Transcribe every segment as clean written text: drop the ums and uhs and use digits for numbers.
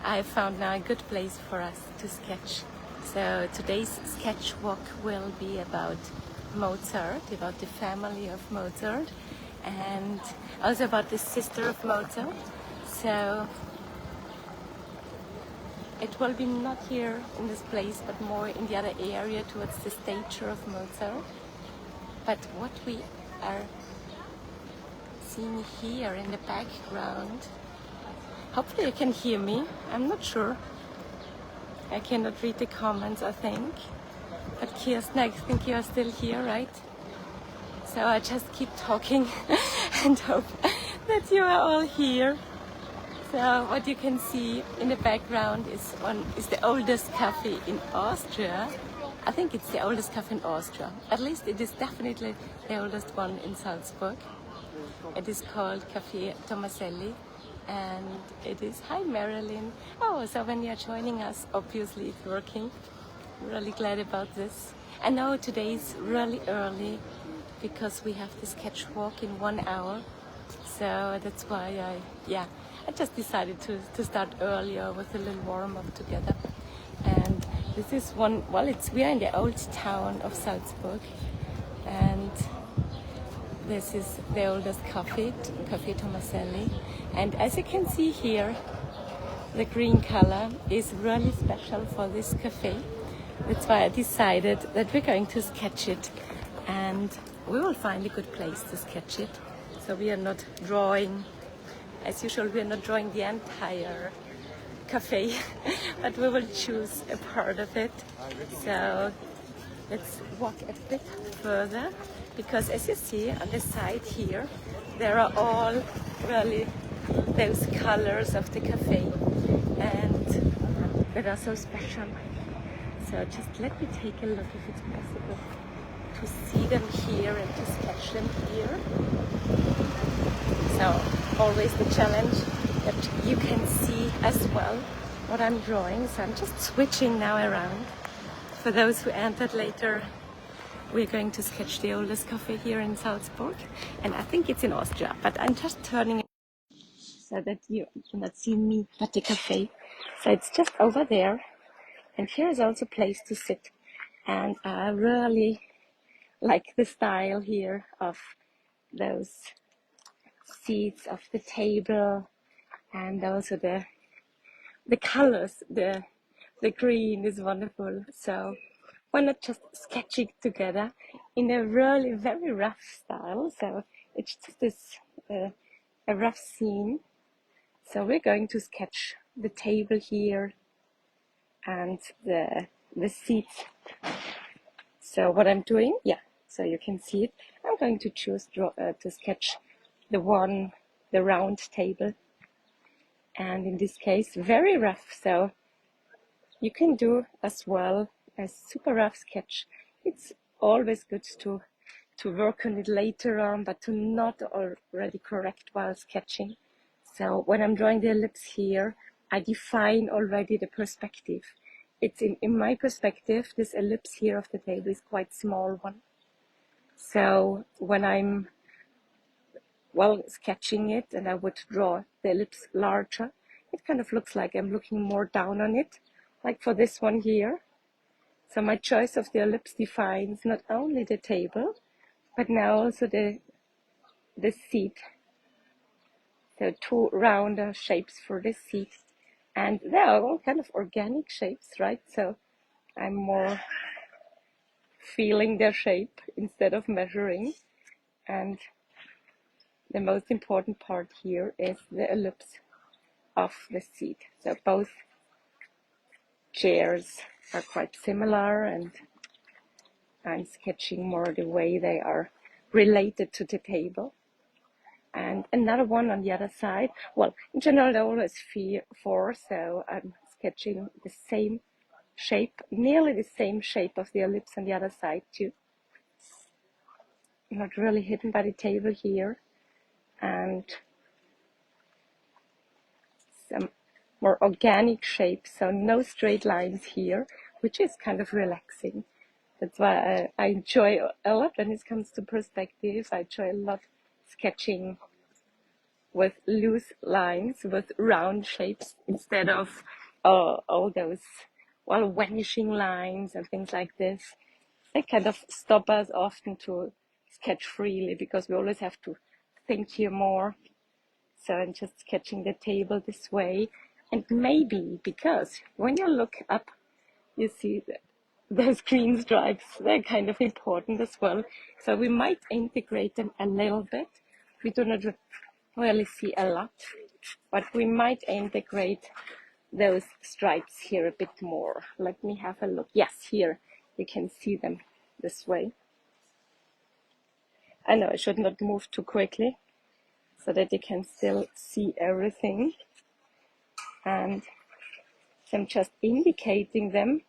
I found now a good place for us to sketch. So today's sketch walk will be about Mozart, about the family of Mozart, and also about the sister of Mozart. So it will be not here in this place, but more in the other area towards the statue of Mozart. But what we are seeing here in the background, hopefully you can hear me, I'm not sure. I cannot read the comments, I think. But Kirsten, I think you are still here, right? So I just keep talking and hope that you are all here. So what you can see in the background is the oldest cafe in Austria. I think it's the oldest cafe in Austria. At least it is definitely the oldest one in Salzburg. It is called Cafe Tomaselli, and it is, hi Marilyn. Oh, so when you're joining us, obviously it's working. Really glad about this. I know today is really early because we have the sketch walk in 1 hour. So that's why I just decided to start earlier with a little warm up together. And this is we are in the old town of Salzburg, and this is the oldest cafe, Cafe Tomaselli. And as you can see here, the green color is really special for this cafe. That's why I decided that we're going to sketch it, and we will find a good place to sketch it. So we are not drawing, as usual, we are not drawing the entire cafe, but we will choose a part of it. So let's walk a bit further, because as you see on the side here, there are all really those colors of the cafe, and that are so special. So just let me take a look if it's possible to see them here and to sketch them here. So always the challenge that you can see as well what I'm drawing. So I'm just switching now around. For those who entered later, we're going to sketch the oldest cafe here in Salzburg, and I think it's in Austria, but I'm just turning it so that you cannot see me but the cafe. So it's just over there, and here is also a place to sit, and I really like the style here of those seats, of the table, and also the colors. The green is wonderful. So why not just sketch it together in a really very rough style? So it's just this a rough scene. So we're going to sketch the table here and the seats. So what I'm doing, so you can see it. I'm going to choose to sketch the round table, and in this case very rough. So you can do as well a super rough sketch. It's always good to work on it later on, but to not already correct while sketching. So when I'm drawing the ellipse here, I define already the perspective. It's in my perspective, this ellipse here of the table is quite small one. So when I'm sketching it and I would draw the ellipse larger, it kind of looks like I'm looking more down on it, like for this one here. So my choice of the ellipse defines not only the table, but now also the seat. So two rounder shapes for the seat, and they are all kind of organic shapes, right? So I'm more feeling their shape instead of measuring. And the most important part here is the ellipse of the seat. So both chairs are quite similar, and I'm sketching more the way they are related to the table. And another one on the other side. Well, in general, there are always four, so I'm sketching the same shape, nearly the same shape of the ellipse on the other side too. Not really hidden by the table here. And some more organic shapes, so no straight lines here, which is kind of relaxing. That's why I enjoy a lot when it comes to perspective. I enjoy a lot sketching with loose lines, with round shapes, instead of all those, well, vanishing lines and things like this. They kind of stop us often to sketch freely because we always have to think here more. So I'm just sketching the table this way. And maybe because when you look up, you see that those green stripes, they're kind of important as well. So we might integrate them a little bit. We do not really see a lot, but we might integrate those stripes here a bit more. Let me have a look. Yes, here you can see them this way. I know I should not move too quickly so that you can still see everything. And so I'm just indicating them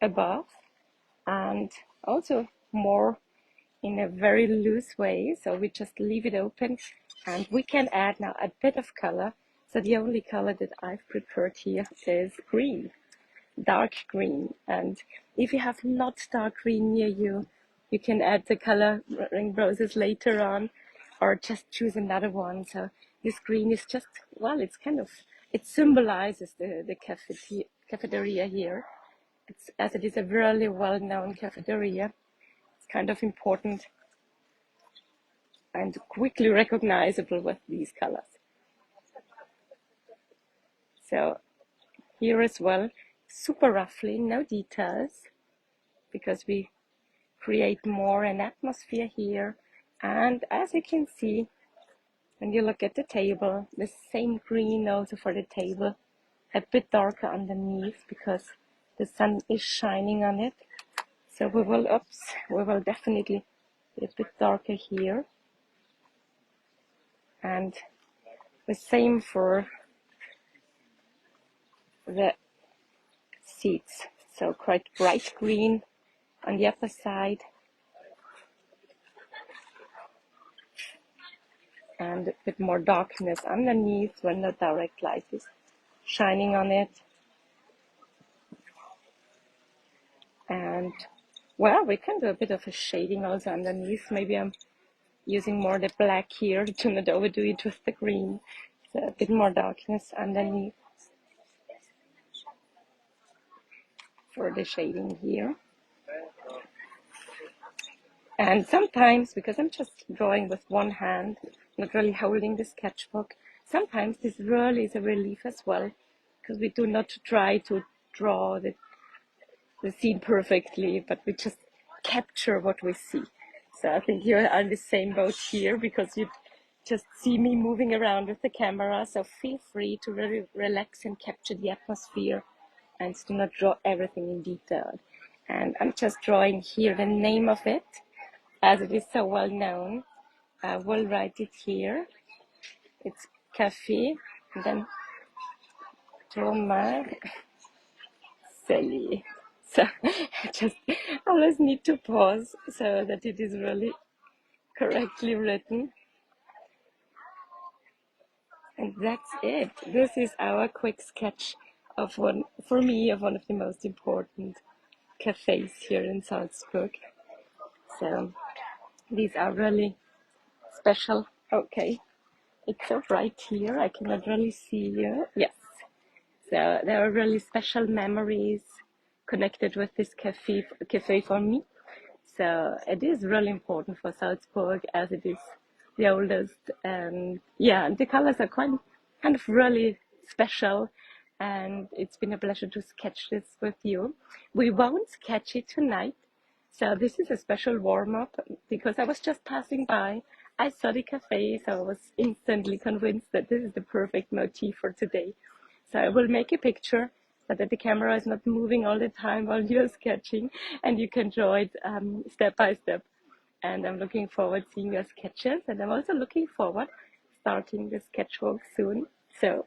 above and also more in a very loose way. So we just leave it open and we can add now a bit of color. So the only color that I've prepared here is green, dark green. And if you have not dark green near you, you can add the color ring roses later on or just choose another one. So this green is just, well, it's kind of, it symbolizes the cafeteria here. It's, as it is a really well-known cafeteria, it's kind of important and quickly recognizable with these colors. So here as well, super roughly, no details, because we create more an atmosphere here. And as you can see, when you look at the table, the same green also for the table, a bit darker underneath because the sun is shining on it. So we will definitely be a bit darker here. And the same for the seats. So quite bright green on the upper side and a bit more darkness underneath when the direct light is shining on it. And well, we can do a bit of a shading also underneath. Maybe I'm using more the black here to not overdo it with the green. So a bit more darkness underneath for the shading here. And sometimes, because I'm just drawing with one hand, not really holding the sketchbook, sometimes this really is a relief as well, because we do not try to draw the scene perfectly, but we just capture what we see. So I think you are in the same boat here, because you just see me moving around with the camera, so feel free to really relax and capture the atmosphere and do not draw everything in detail. And I'm just drawing here the name of it, as it is so well known. I will write it here. It's Café, and then Tomaselli. So I just always need to pause so that it is really correctly written. And that's it. This is our quick sketch of one, for me, of one of the most important cafes here in Salzburg. So these are really special. Okay, it's so bright here, I cannot really see you. Yes. So there are really special memories connected with this cafe for me. So it is really important for Salzburg as it is the oldest. And yeah, and the colors are kind of really special. And it's been a pleasure to sketch this with you. We won't sketch it tonight. So this is a special warm-up because I was just passing by. I saw the cafe, so I was instantly convinced that this is the perfect motif for today. So I will make a picture so that the camera is not moving all the time while you're sketching, and you can draw it step by step. And I'm looking forward to seeing your sketches, and I'm also looking forward starting the sketchbook soon. So